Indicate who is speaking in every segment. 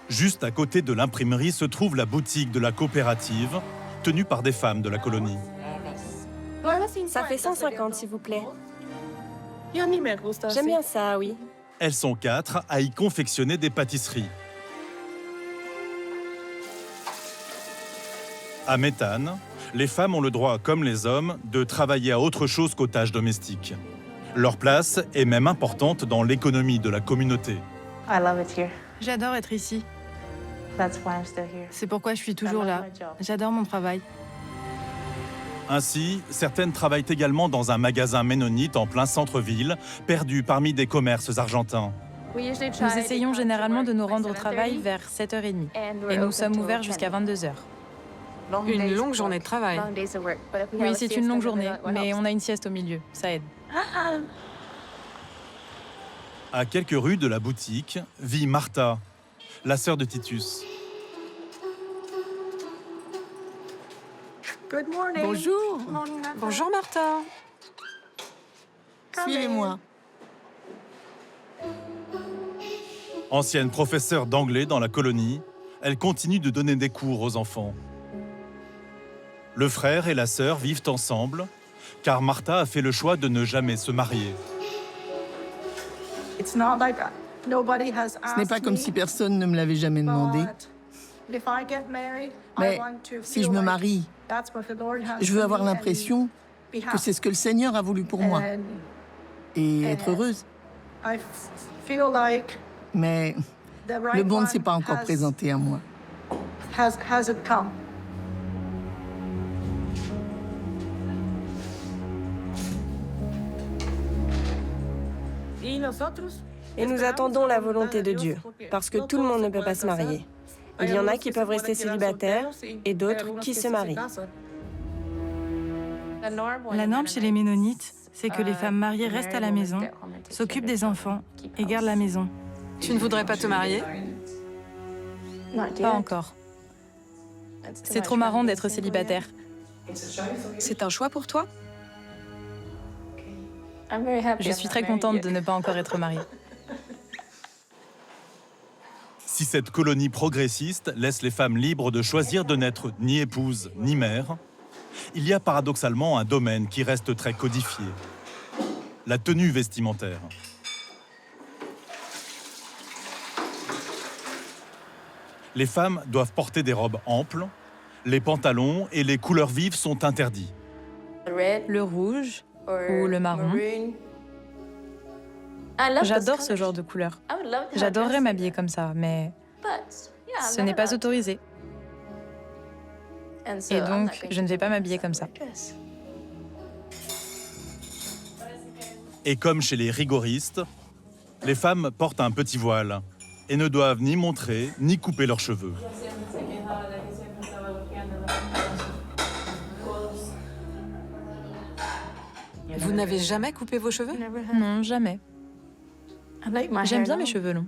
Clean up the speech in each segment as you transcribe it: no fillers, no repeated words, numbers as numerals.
Speaker 1: Juste à côté de l'imprimerie se trouve la boutique de la coopérative, tenue par des femmes de la colonie.
Speaker 2: Ça fait 150, s'il vous plaît. J'aime bien ça, oui.
Speaker 1: Elles sont 4 à y confectionner des pâtisseries. À Méthane, les femmes ont le droit, comme les hommes, de travailler à autre chose qu'aux tâches domestiques. Leur place est même importante dans l'économie de la communauté.
Speaker 3: J'adore être ici. C'est pourquoi je suis toujours là. J'adore mon travail.
Speaker 1: Ainsi, certaines travaillent également dans un magasin ménonite en plein centre-ville, perdu parmi des commerces argentins.
Speaker 3: Nous essayons généralement de nous rendre au travail vers 7h30 et nous sommes ouverts jusqu'à 22h.
Speaker 4: Une longue journée de travail.
Speaker 3: Oui, c'est une longue journée, mais on a une sieste au milieu. Ça aide.
Speaker 1: À quelques rues de la boutique vit Martha, la sœur de Titus.
Speaker 4: Bonjour. Bonjour Martha.
Speaker 5: Suivez-moi.
Speaker 1: Ancienne professeure d'anglais dans la colonie, elle continue de donner des cours aux enfants. Le frère et la sœur vivent ensemble, car Martha a fait le choix de ne jamais se marier.
Speaker 5: Ce n'est pas comme si personne ne me l'avait jamais demandé. Mais si je me marie, je veux avoir l'impression que c'est ce que le Seigneur a voulu pour moi. Et être heureuse. Mais le bon ne s'est pas encore présenté à moi.
Speaker 2: Et nous attendons la volonté de Dieu, parce que tout le monde ne peut pas se marier. Il y en a qui peuvent rester célibataires et d'autres qui se marient.
Speaker 3: La norme chez les Ménonites, c'est que les femmes mariées restent à la maison, s'occupent des enfants et gardent la maison.
Speaker 4: Tu ne voudrais pas te marier?
Speaker 3: Pas encore. C'est trop marrant d'être célibataire.
Speaker 4: C'est un choix pour toi?
Speaker 3: Je suis très contente de ne pas encore être mariée.
Speaker 1: Si cette colonie progressiste laisse les femmes libres de choisir de n'être ni épouse ni mère, il y a paradoxalement un domaine qui reste très codifié, la tenue vestimentaire. Les femmes doivent porter des robes amples, les pantalons et les couleurs vives sont interdits.
Speaker 3: Le rouge ou le marron. J'adore ce genre de couleur. J'adorerais m'habiller comme ça, mais ce n'est pas autorisé. Et donc, je ne vais pas m'habiller comme ça.
Speaker 1: Et comme chez les rigoristes, les femmes portent un petit voile et ne doivent ni montrer ni couper leurs cheveux.
Speaker 4: Vous n'avez jamais coupé vos cheveux?
Speaker 3: Non, jamais. J'aime bien mes cheveux longs.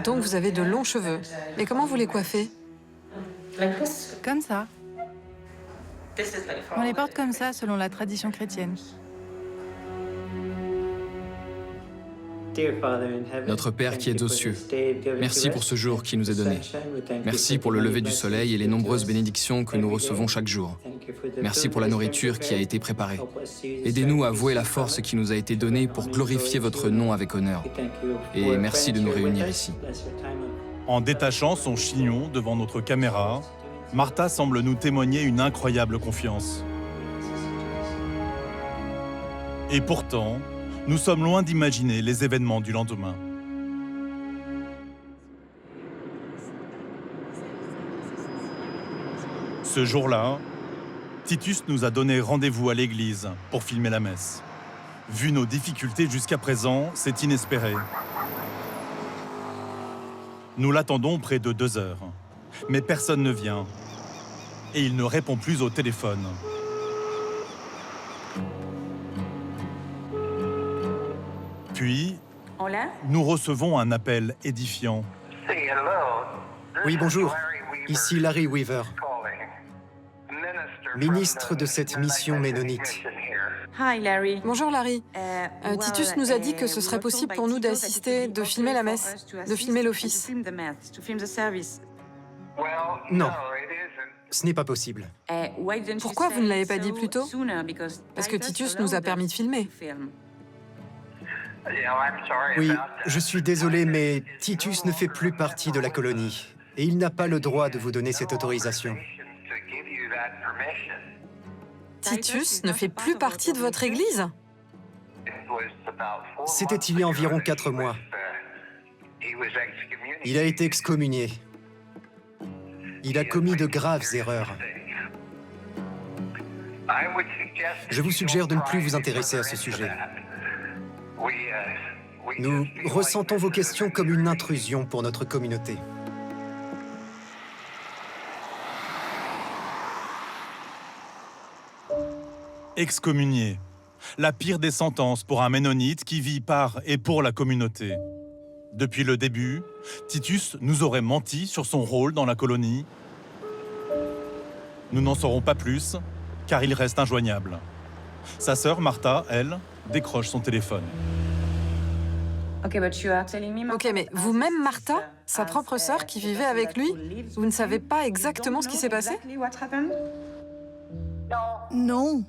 Speaker 4: Donc vous avez de longs cheveux. Mais comment vous les coiffez?
Speaker 3: Comme ça. On les porte comme ça selon la tradition chrétienne.
Speaker 6: Notre Père qui es aux cieux, merci pour ce jour qui nous est donné. Merci pour le lever du soleil et les nombreuses bénédictions que nous recevons chaque jour. Merci pour la nourriture qui a été préparée. Aidez-nous à vouer la force qui nous a été donnée pour glorifier votre nom avec honneur. Et merci de nous réunir ici.
Speaker 1: En détachant son chignon devant notre caméra, Martha semble nous témoigner une incroyable confiance. Et pourtant, nous sommes loin d'imaginer les événements du lendemain. Ce jour-là, Titus nous a donné rendez-vous à l'église pour filmer la messe. Vu nos difficultés jusqu'à présent, c'est inespéré. Nous l'attendons près de 2 heures, mais personne ne vient. Et il ne répond plus au téléphone. Puis, nous recevons un appel édifiant.
Speaker 7: Oui, bonjour. Ici Larry Weaver, ministre de cette mission ménonite.
Speaker 4: Bonjour Larry. Titus nous a dit que ce serait possible pour nous d'assister, de filmer la messe, de filmer l'office.
Speaker 7: Non, ce n'est pas possible.
Speaker 4: Pourquoi vous ne l'avez pas dit plus tôt? Parce que Titus nous a permis de filmer.
Speaker 7: Oui, je suis désolé, mais Titus ne fait plus partie de la colonie. Et il n'a pas le droit de vous donner cette autorisation.
Speaker 4: Titus ne fait plus partie de votre église?
Speaker 7: C'était il y a environ 4 mois. Il a été excommunié. Il a commis de graves erreurs. Je vous suggère de ne plus vous intéresser à ce sujet. Nous ressentons vos questions comme une intrusion pour notre communauté.
Speaker 1: Excommunié. La pire des sentences pour un ménonite qui vit par et pour la communauté. Depuis le début, Titus nous aurait menti sur son rôle dans la colonie. Nous n'en saurons pas plus, car il reste injoignable. Sa sœur Martha, elle, décroche son téléphone.
Speaker 4: Ok, mais vous-même, Martha, sa propre sœur qui vivait avec lui, vous ne savez pas exactement ce qui s'est passé?
Speaker 5: Non.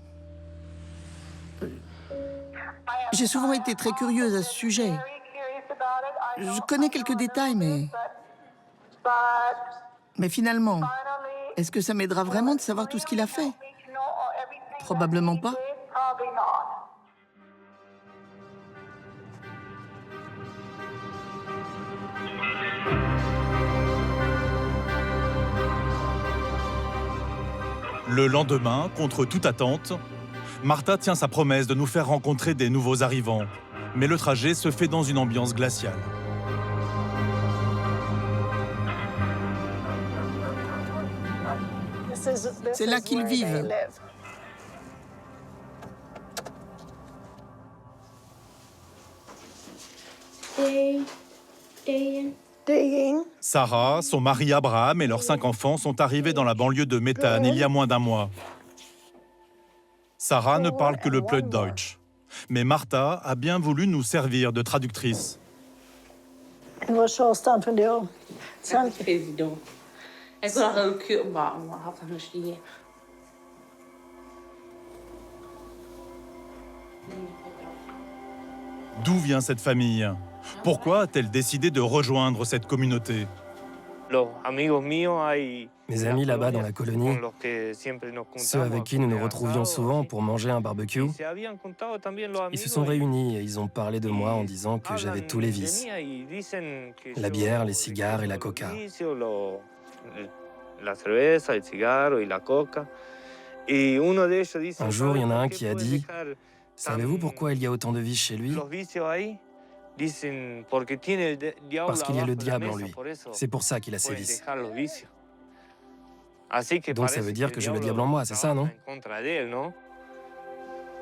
Speaker 5: J'ai souvent été très curieuse à ce sujet. Je connais quelques détails, mais finalement, est-ce que ça m'aidera vraiment de savoir tout ce qu'il a fait? Probablement pas.
Speaker 1: Le lendemain, contre toute attente, Martha tient sa promesse de nous faire rencontrer des nouveaux arrivants. Mais le trajet se fait dans une ambiance glaciale.
Speaker 5: C'est là qu'ils vivent.
Speaker 1: Sarah, son mari Abraham et leurs 5 enfants sont arrivés dans la banlieue de Méthane il y a moins d'un mois. Sarah ne parle que le Plattdeutsch. Mais Martha a bien voulu nous servir de traductrice. D'où vient cette famille? Pourquoi a-t-elle décidé de rejoindre cette communauté?
Speaker 8: Mes amis là-bas dans la colonie, ceux avec qui nous nous retrouvions souvent pour manger un barbecue, ils se sont réunis et ils ont parlé de moi en disant que j'avais tous les vices. La bière, les cigares et la coca. Un jour, il y en a un qui a dit « Savez-vous pourquoi il y a autant de vices chez lui ? Parce qu'il y a le diable en lui. C'est pour ça qu'il a ses vices. » Donc ça veut dire que j'ai le diable en moi, c'est ça, non?